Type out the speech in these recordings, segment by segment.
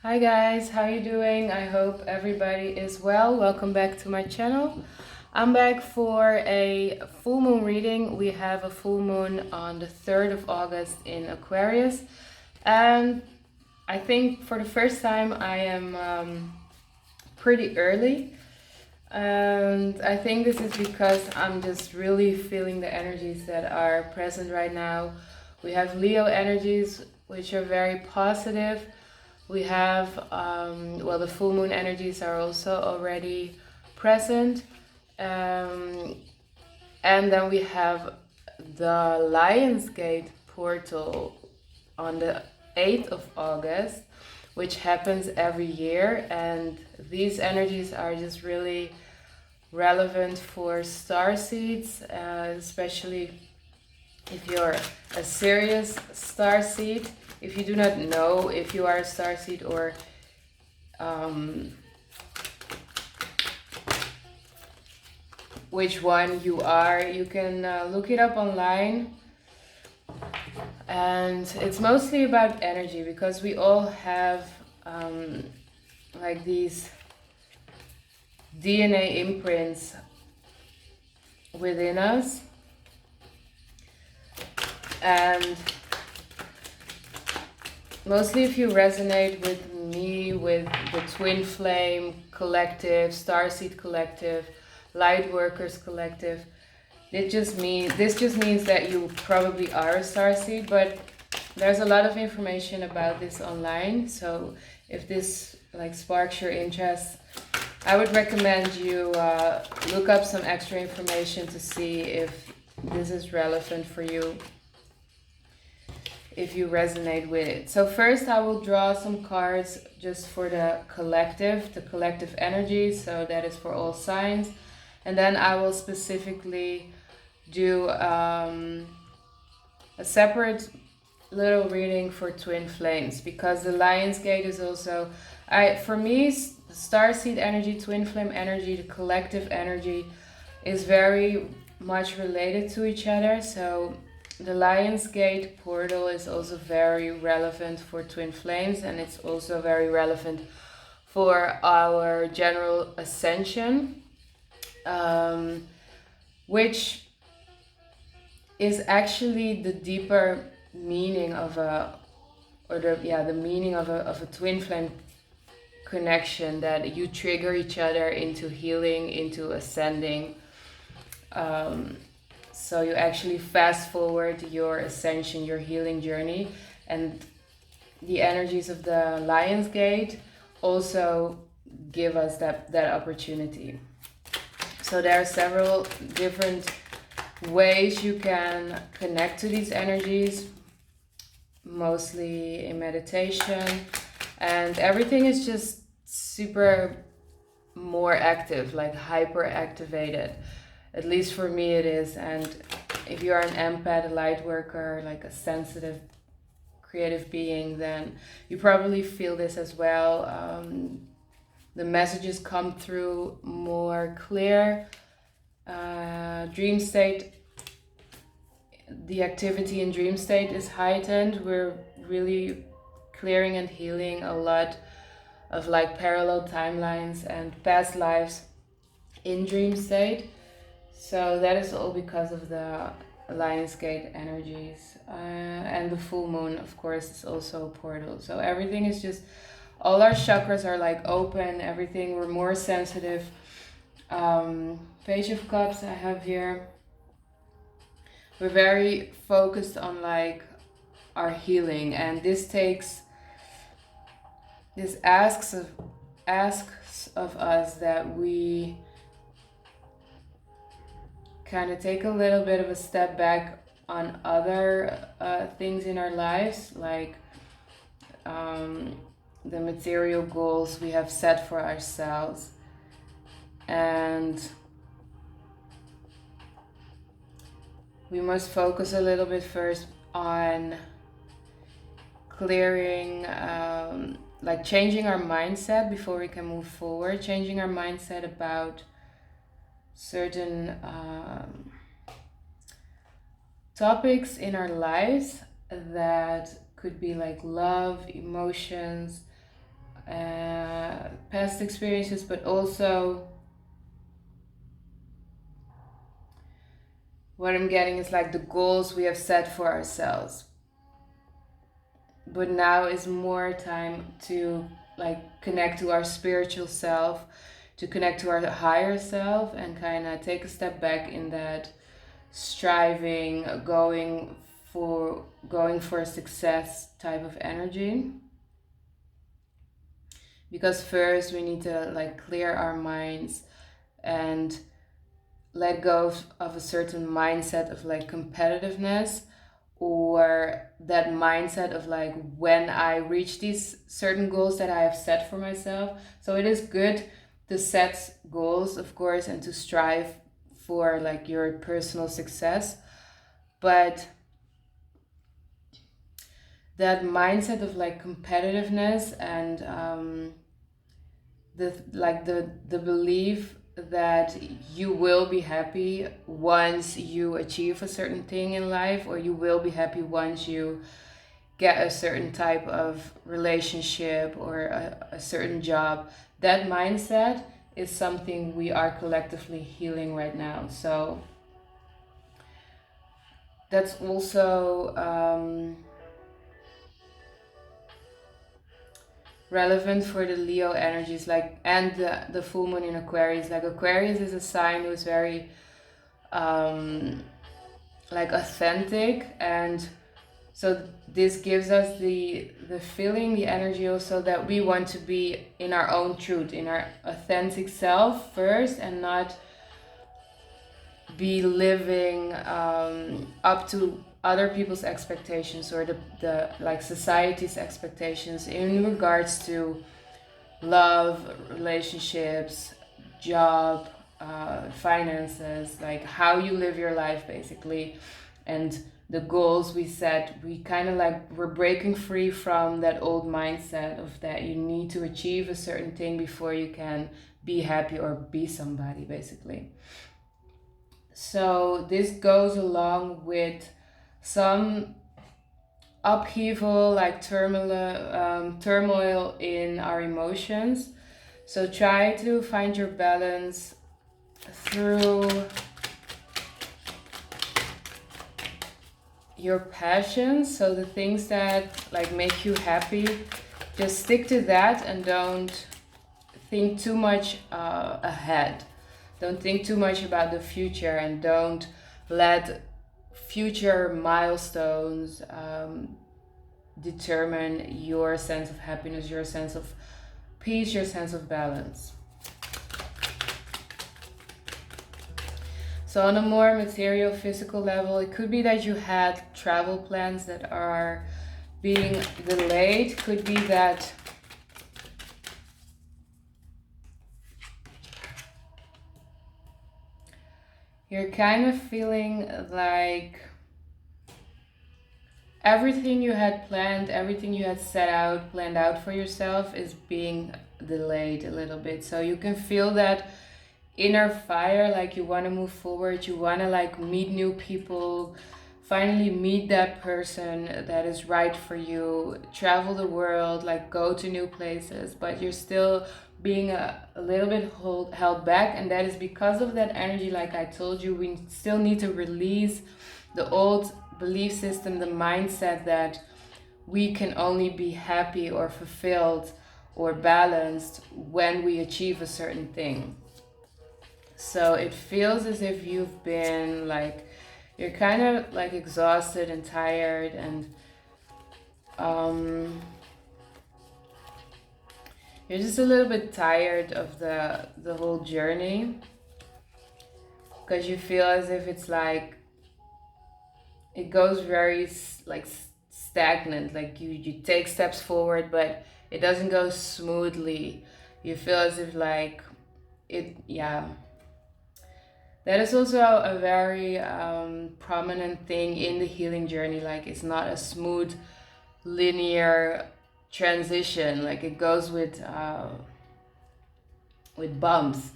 Hi guys, how you doing? I hope everybody is well. Welcome back to my channel. I'm back for a full moon reading. We have a full moon on the 3rd of August in Aquarius. And I think for the first time I am pretty early. And I think this is because I'm just really feeling the energies that are present right now. We have Leo energies, which are very positive. We have, the full moon energies are also already present. And then we have the Lionsgate portal on the 8th of August, which happens every year. And these energies are just really relevant for star seeds, especially if you're a serious star seed. If you do not know if you are a star seed or which one you are, you can look it up online. And it's mostly about energy because we all have like these DNA imprints within us. And mostly if you resonate with me, with the Twin Flame Collective, Starseed Collective, Light Workers Collective, this just means that you probably are a starseed, but there's a lot of information about this online. So if this like sparks your interest, I would recommend you look up some extra information to see if this is relevant for you, if you resonate with it. So first I will draw some cards just for the collective energy. So that is for all signs. And then I will specifically do a separate little reading for twin flames, because the Lionsgate is also, for me, starseed energy, twin flame energy, the collective energy is very much related to each other. So the Lionsgate portal is also very relevant for twin flames, and it's also very relevant for our general ascension, which is actually the deeper meaning of the meaning of a twin flame connection, that you trigger each other into healing, into ascending. So you actually fast forward your ascension, your healing journey. And the energies of the Lionsgate also give us that opportunity. So there are several different ways you can connect to these energies, mostly in meditation, and everything is just super more active, like hyper activated. At least for me it is. And if you are an empath, a light worker, like a sensitive creative being, then you probably feel this as well. The messages come through more clear. Dream state, the activity in dream state is heightened. We're really clearing and healing a lot of like parallel timelines and past lives in dream state. So that is all because of the Lionsgate energies. And the full moon, of course, is also a portal. So everything is just, all our chakras are like open, everything, we're more sensitive. Page of Cups I have here. We're very focused on like our healing, and this asks of us that we kind of take a little bit of a step back on other things in our lives, like the material goals we have set for ourselves. And we must focus a little bit first on clearing, like changing our mindset before we can move forward, changing our mindset about certain topics in our lives that could be like love, emotions, past experiences, but also what I'm getting is like the goals we have set for ourselves. But now is more time to like connect to our spiritual self, to connect to our higher self, and kind of take a step back in that striving, going for a success type of energy. Because first we need to like clear our minds and let go of a certain mindset of like competitiveness, or that mindset of like when I reach these certain goals that I have set for myself. So it is good to set goals, of course, and to strive for like your personal success, but that mindset of like competitiveness and the belief that you will be happy once you achieve a certain thing in life, or you will be happy once you get a certain type of relationship or a certain job. That mindset is something we are collectively healing right now. So that's also relevant for the Leo energies, like, and the full moon in Aquarius. Like Aquarius is a sign who's very like authentic, and so this gives us the feeling, the energy also, that we want to be in our own truth, in our authentic self first, and not be living up to other people's expectations, or the like society's expectations in regards to love, relationships, job, finances, like how you live your life basically, and the goals we set. We kind of like, we're breaking free from that old mindset of that you need to achieve a certain thing before you can be happy or be somebody basically. So this goes along with some upheaval, like turmoil in our emotions. So try to find your balance through your passions. So the things that like make you happy, just stick to that and don't think too much ahead. Don't think too much about the future, and don't let future milestones determine your sense of happiness, your sense of peace, your sense of balance. So on a more material, physical level, it could be that you had travel plans that are being delayed. Could be that you're kind of feeling like everything you had planned, everything you had planned out for yourself is being delayed a little bit. So you can feel that inner fire, like you want to move forward, you want to like meet new people, finally meet that person that is right for you, travel the world, like go to new places, but you're still being a little bit held back. And that is because of that energy. Like I told you, we still need to release the old belief system, the mindset that we can only be happy or fulfilled or balanced when we achieve a certain thing. So it feels as if you've been like, you're kind of like exhausted and tired, and you're just a little bit tired of the whole journey, because you feel as if it's like it goes very like stagnant. Like you take steps forward, but it doesn't go smoothly. You feel as if like it, yeah. That is also a very prominent thing in the healing journey. Like it's not a smooth, linear transition. Like it goes with bumps.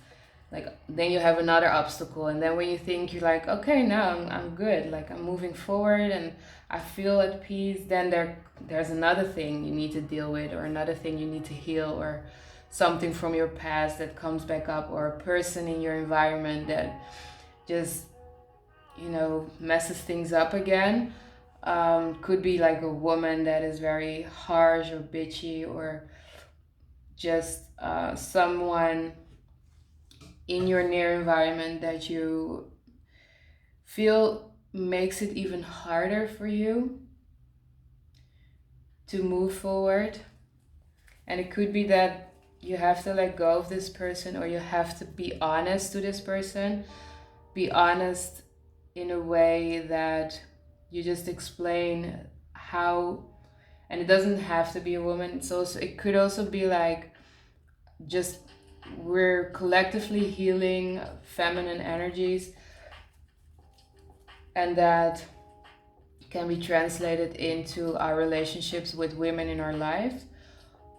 like then you have another obstacle, and then when you think you're like, okay, now I'm good, like I'm moving forward and I feel at peace, then there's another thing you need to deal with, or another thing you need to heal, or something from your past that comes back up, or a person in your environment that just, you know, messes things up again. Could be like a woman that is very harsh or bitchy, or just someone in your near environment that you feel makes it even harder for you to move forward. And it could be that you have to let go of this person, or you have to be honest to this person. Be honest in a way that you just explain how, and it doesn't have to be a woman. It could also be like, just we're collectively healing feminine energies, and that can be translated into our relationships with women in our lives.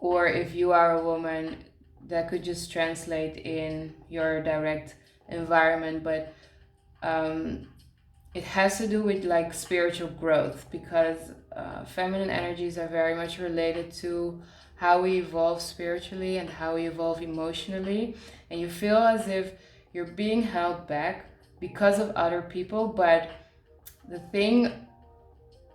Or if you are a woman, that could just translate in your direct environment, but it has to do with like spiritual growth, because feminine energies are very much related to how we evolve spiritually and how we evolve emotionally. And you feel as if you're being held back because of other people, but the thing,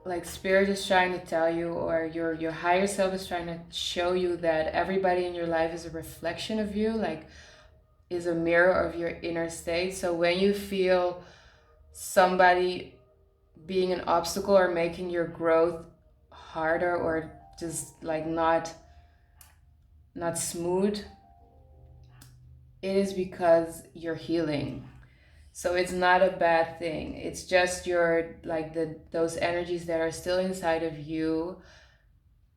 like spirit is trying to tell you, or your higher self is trying to show you, that everybody in your life is a reflection of you, like is a mirror of your inner state. So when you feel somebody being an obstacle or making your growth harder, or just like not smooth, it is because you're healing. So it's not a bad thing. It's just your, like those energies that are still inside of you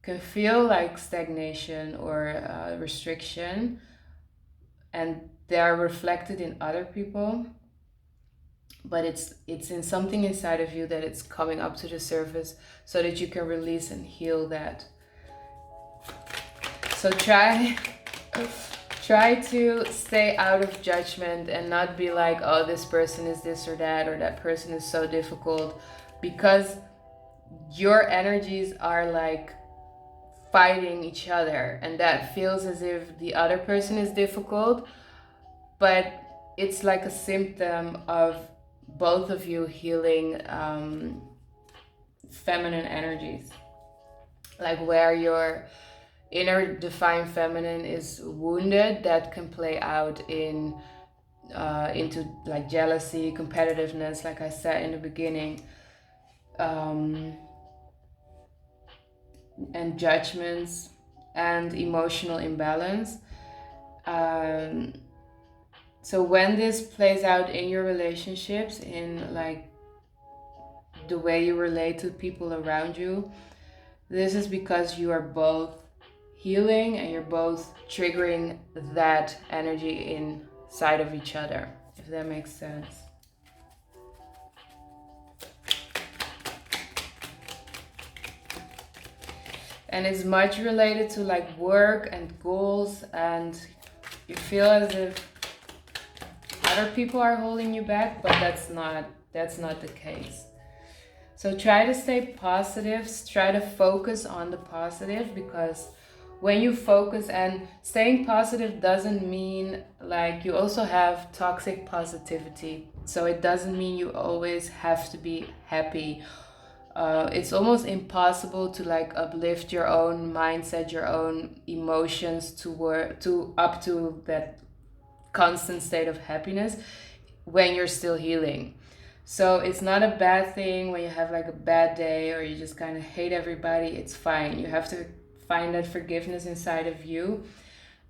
can feel like stagnation or restriction, and they are reflected in other people. But it's in something inside of you that it's coming up to the surface, so that you can release and heal that. So try to stay out of judgment, and not be like, oh, this person is this or that person is so difficult, because your energies are like fighting each other, and that feels as if the other person is difficult, but it's like a symptom of both of you healing feminine energies, like where your inner divine feminine is wounded, that can play out into like jealousy, competitiveness, like I said in the beginning, and judgments and emotional imbalance. So when this plays out in your relationships, in like the way you relate to people around you, this is because you are both healing and you're both triggering that energy inside of each other, if that makes sense. And it's much related to like work and goals, and you feel as if other people are holding you back, but that's not the case. So try to stay positive, try to focus on the positive, because when you focus, and staying positive doesn't mean like you also have toxic positivity. So it doesn't mean you always have to be happy. It's almost impossible to like uplift your own mindset, your own emotions to up to that constant state of happiness when you're still healing. So it's not a bad thing when you have like a bad day, or you just kind of hate everybody. It's fine. You have to find that forgiveness inside of you,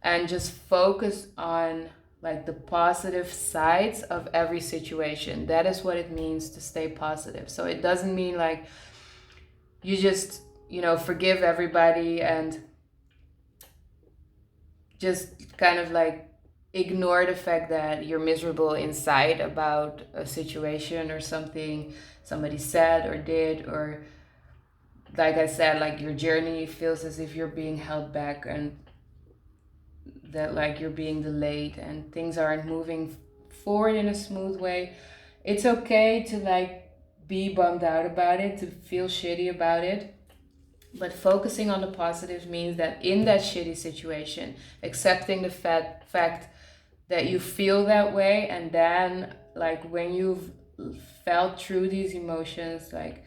and just focus on like the positive sides of every situation. That is what it means to stay positive. So it doesn't mean like you just, forgive everybody and just kind of like ignore the fact that you're miserable inside about a situation or something somebody said or did, or like I said, like your journey feels as if you're being held back. And that like you're being delayed and things aren't moving forward in a smooth way. It's okay to like be bummed out about it, to feel shitty about it. But focusing on the positive means that in that shitty situation, accepting the fact that you feel that way, and then like when you've felt through these emotions, like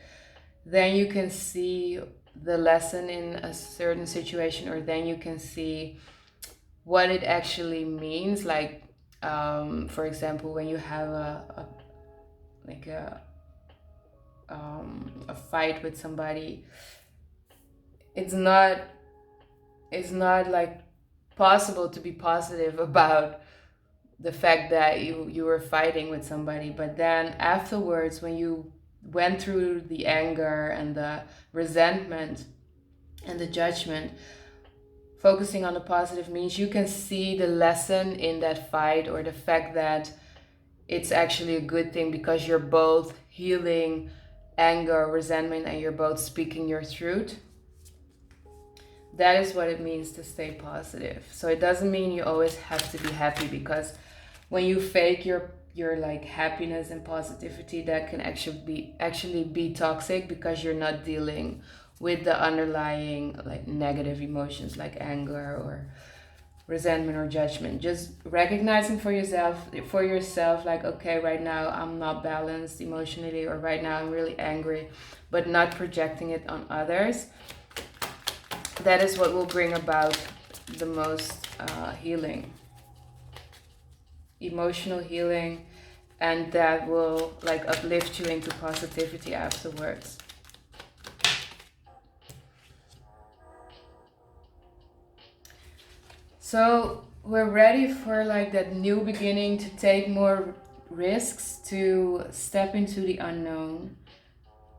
then you can see the lesson in a certain situation, or then you can see what it actually means. Like for example, when you have like a fight with somebody, it's not like possible to be positive about the fact that you were fighting with somebody, but then afterwards, when you went through the anger and the resentment and the judgment, focusing on the positive means you can see the lesson in that fight, or the fact that it's actually a good thing because you're both healing anger, resentment, and you're both speaking your truth. That is what it means to stay positive. So it doesn't mean you always have to be happy, because when you fake your like happiness and positivity, that can actually be toxic, because you're not dealing with the underlying like negative emotions like anger or resentment or judgment. Just recognizing for yourself like, okay, right now I'm not balanced emotionally, or right now I'm really angry, but not projecting it on others. That is what will bring about the most healing, emotional healing, and that will like uplift you into positivity afterwards. So we're ready for like that new beginning, to take more risks, to step into the unknown.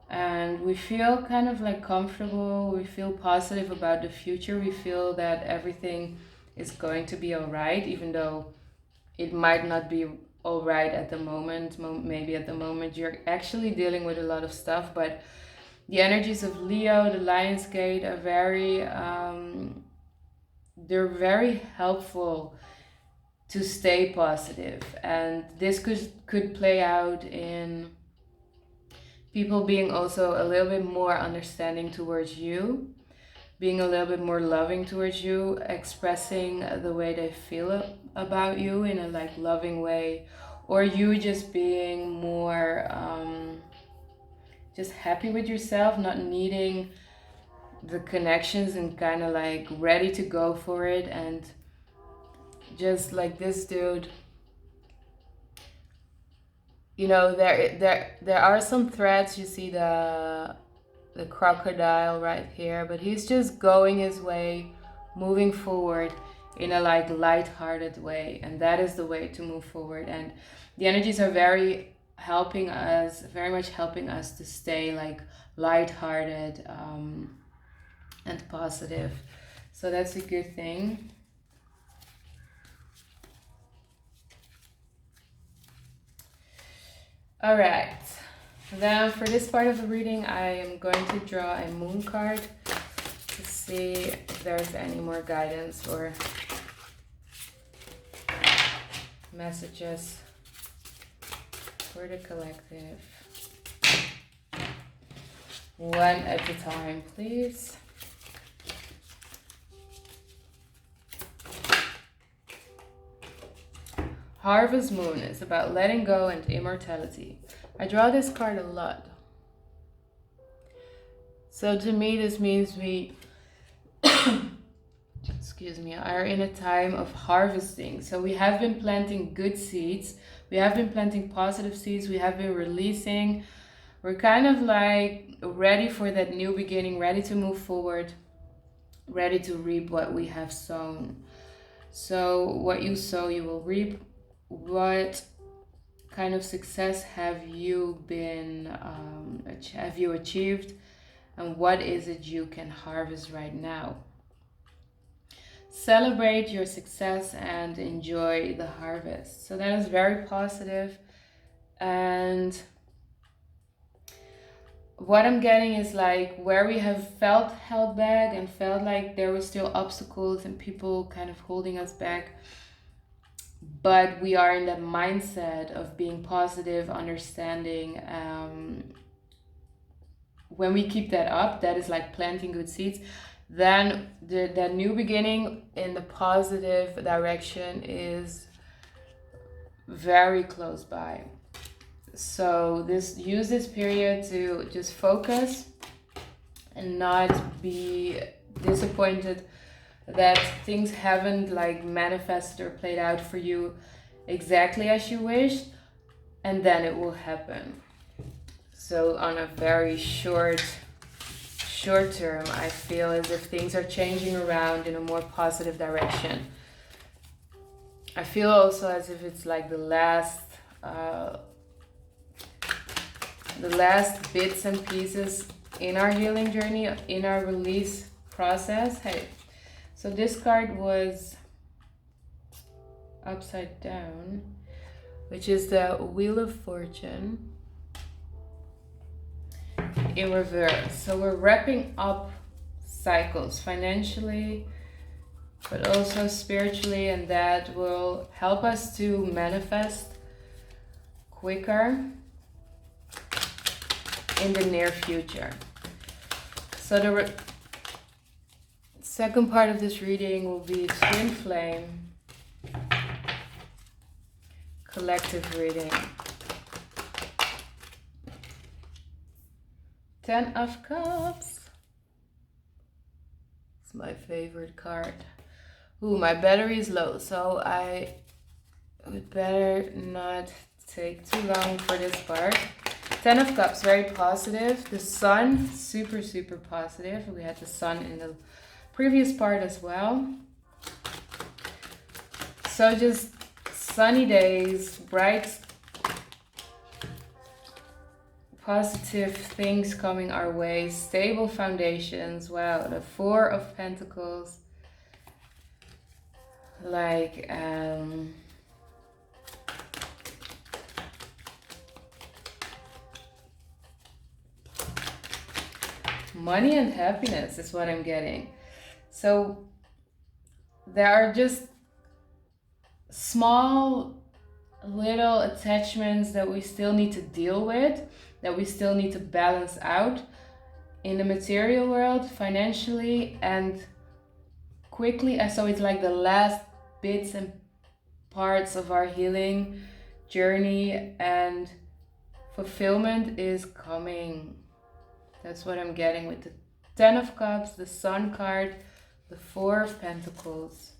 And we feel kind of like comfortable, we feel positive about the future, we feel that everything is going to be all right, even though it might not be all right at the moment. Maybe at the moment you're actually dealing with a lot of stuff, but the energies of Leo, the Lion's Gate, are they're very helpful to stay positive. And this could play out in people being also a little bit more understanding towards you, being a little bit more loving towards you, expressing the way they feel about you in a like loving way, or you just being more just happy with yourself, not needing the connections, and kind of like ready to go for it. And just like this dude, you know, there are some threads. You see the crocodile right here, but he's just going his way, moving forward in a like light-hearted way, and that is the way to move forward. And the energies are very much helping us to stay like light-hearted and positive. So that's a good thing. All right, then for this part of the reading, I am going to draw a moon card to see if there's any more guidance or messages for the collective. One at a time, please. Harvest Moon is about letting go and immortality. I draw this card a lot. So to me, this means we excuse me, are in a time of harvesting. So we have been planting good seeds. We have been planting positive seeds. We have been releasing. We're kind of like ready for that new beginning, ready to move forward, ready to reap what we have sown. So what you sow, you will reap. What kind of success have you achieved, and what is it you can harvest right now? Celebrate your success and enjoy the harvest. So that is very positive. And what I'm getting is like where we have felt held back and felt like there were still obstacles and people kind of holding us back, but we are in that mindset of being positive, understanding. When we keep that up, that is like planting good seeds, then that new beginning in the positive direction is very close by. So use this period to just focus and not be disappointed that things haven't like manifested or played out for you exactly as you wished, and then it will happen. So on a very short term, I feel as if things are changing around in a more positive direction. I feel also as if it's like the last bits and pieces in our healing journey, in our release process. Hey, so this card was upside down, which is the Wheel of Fortune in reverse. So we're wrapping up cycles financially, but also spiritually, and that will help us to manifest quicker in the near future. So the second part of this reading will be Twin Flame collective reading. 10 of Cups. It's my favorite card. Ooh, my battery is low, so I would better not take too long for this part. 10 of Cups, very positive. The Sun, super, super positive. We had the Sun in the previous part as well. So just sunny days, bright, positive things coming our way, stable foundations. Wow, the Four of Pentacles. Like, money and happiness is what I'm getting. So there are just small little attachments that we still need to deal with, that we still need to balance out in the material world, financially and quickly. So it's like the last bits and parts of our healing journey, and fulfillment is coming. That's what I'm getting with the 10 of Cups, the Sun card, the Four of Pentacles.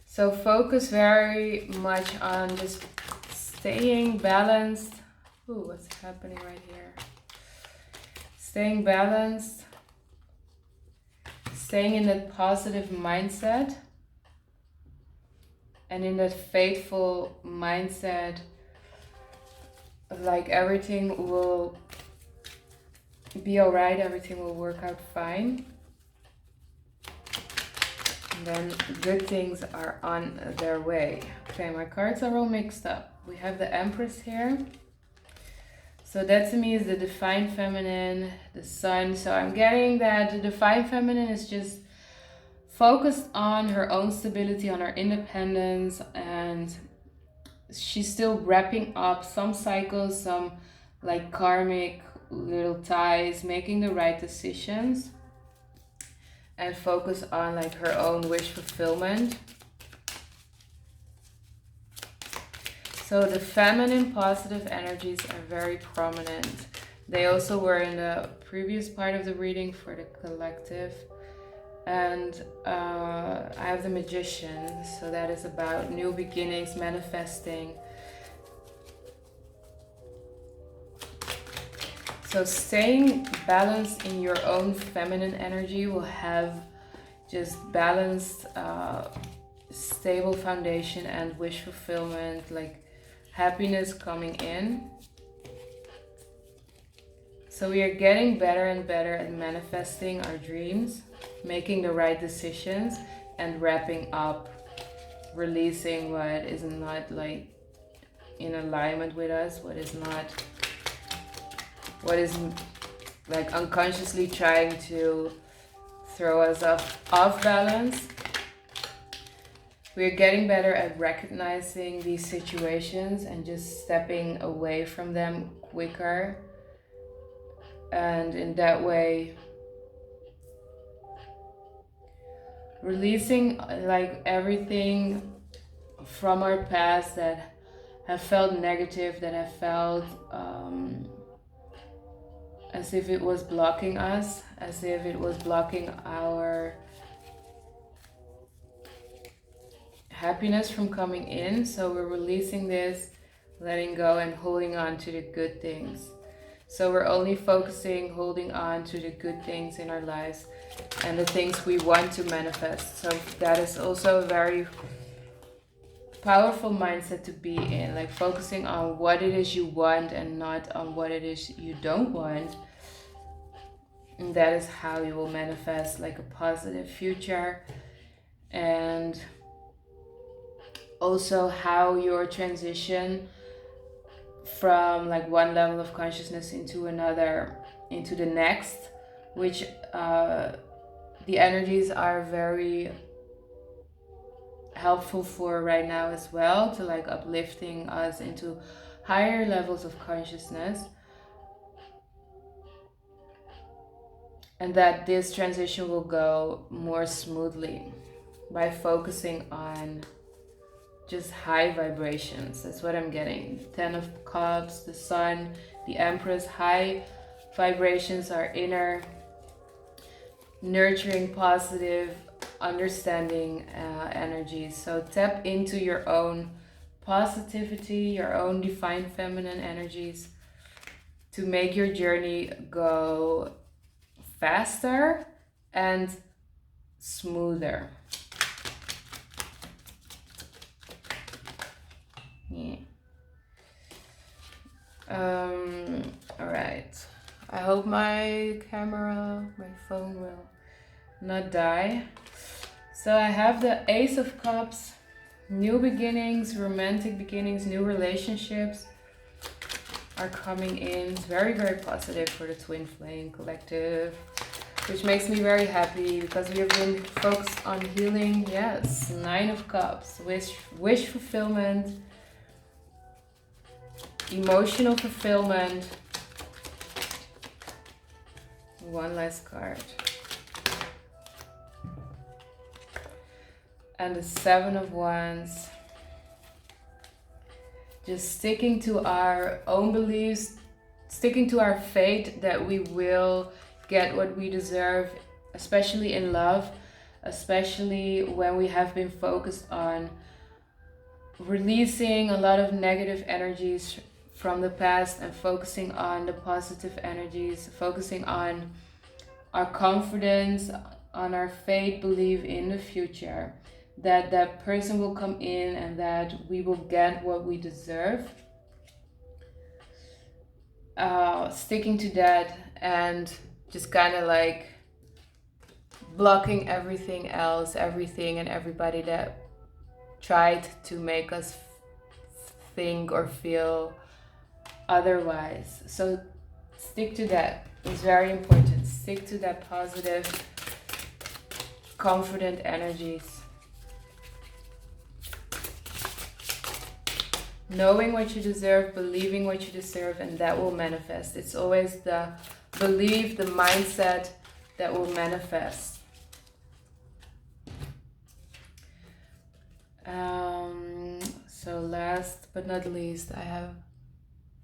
So focus very much on just staying balanced. Ooh, what's happening right here? Staying balanced. Staying in that positive mindset. And in that faithful mindset of like everything will be alright, everything will work out fine. And then good things are on their way. Okay, my cards are all mixed up. We have the Empress here. So that to me is the Divine Feminine, the Sun. So I'm getting that the Divine Feminine is just focused on her own stability, on her independence, and she's still wrapping up some cycles, some like karmic little ties, making the right decisions, and focus on like her own wish fulfillment. So the feminine positive energies are very prominent. They also were in the previous part of the reading for the collective. And I have the Magician, so that is about new beginnings, manifesting. So staying balanced in your own feminine energy will have just balanced, stable foundation and wish fulfillment, like happiness coming in. So we are getting better and better at manifesting our dreams, making the right decisions, and wrapping up, releasing what is not like in alignment with us, what is not what is like unconsciously trying to throw us off balance. We're getting better at recognizing these situations and just stepping away from them quicker. And in that way, releasing like everything from our past that have felt negative, that have felt as if it was blocking us, as if it was blocking our happiness from coming in. So we're releasing this, letting go, and holding on to the good things. So we're only focusing, holding on to the good things in our lives and the things we want to manifest. So that is also a very powerful mindset to be in, like focusing on what it is you want and not on what it is you don't want. And that is how you will manifest like a positive future. And also how your transition from like one level of consciousness into another, into the next, which the energies are very helpful for right now as well, to like uplifting us into higher levels of consciousness. And that this transition will go more smoothly by focusing on just high vibrations. That's what I'm getting. 10 of Cups, the Sun, the Empress. High vibrations are inner, nurturing, positive, understanding energies. So tap into your own positivity, your own divine feminine energies to make your journey go faster and smoother. Yeah. All right. I hope my phone will not die. So I have the Ace of Cups, new beginnings, romantic beginnings, new relationships are coming in. It's very, very positive for the Twin Flame Collective, which makes me very happy because we have been focused on healing. Yes, 9 of Cups, wish fulfillment, emotional fulfillment. One last card. And the 7 of Wands. Just sticking to our own beliefs, sticking to our fate that we will get what we deserve, especially in love, especially when we have been focused on releasing a lot of negative energies from the past and focusing on the positive energies, focusing on our confidence, on our faith, belief in the future, that that person will come in and that we will get what we deserve. Sticking to that and just kind of like blocking everything else, everything and everybody that tried to make us think or feel otherwise. So stick to that. It's very important. Stick to that positive, confident energies. Knowing what you deserve, believing what you deserve, and that will manifest. It's always the belief, the mindset that will manifest. So last but not least, I have,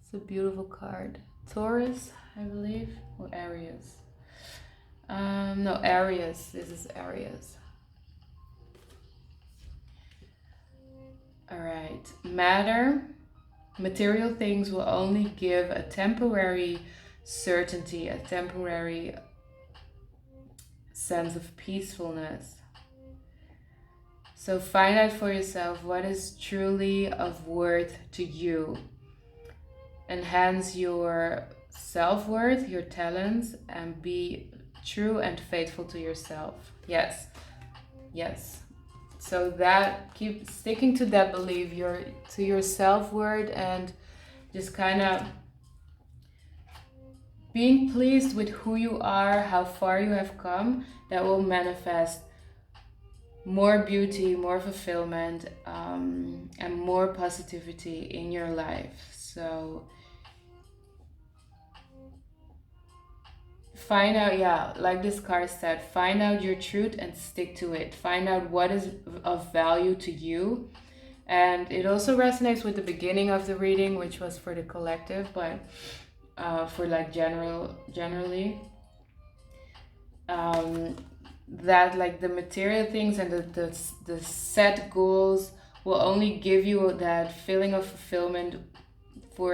it's a beautiful card. Taurus, I believe, or Aries. No, Aries. This is Aries. All right. Matter, material things will only give a temporary certainty, a temporary sense of peacefulness. So find out for yourself what is truly of worth to you. Enhance your self-worth, your talents, and be true and faithful to yourself. Yes. Yes. So that, keep sticking to that belief, to your self-worth, and just kind of being pleased with who you are, how far you have come, that will manifest more beauty, more fulfillment, and more positivity in your life. So find out, yeah, like this card said, find out your truth and stick to it. Find out what is of value to you. And it also resonates with the beginning of the reading, which was for the collective, but for like generally, that like the material things and the set goals will only give you that feeling of fulfillment for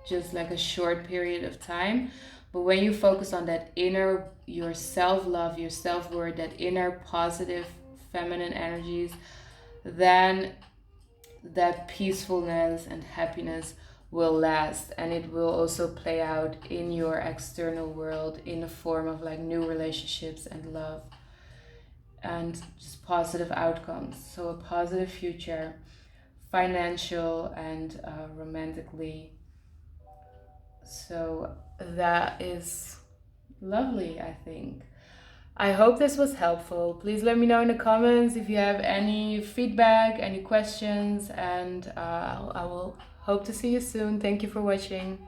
just like a short period of time. But when you focus on that inner, your self-love, your self-worth, that inner positive feminine energies, then that peacefulness and happiness will last, and it will also play out in your external world in the form of like new relationships and love and just positive outcomes. So a positive future, financial and romantically. So that is lovely, I think. I hope this was helpful. Please let me know in the comments if you have any feedback, any questions, and I will hope to see you soon. Thank you for watching.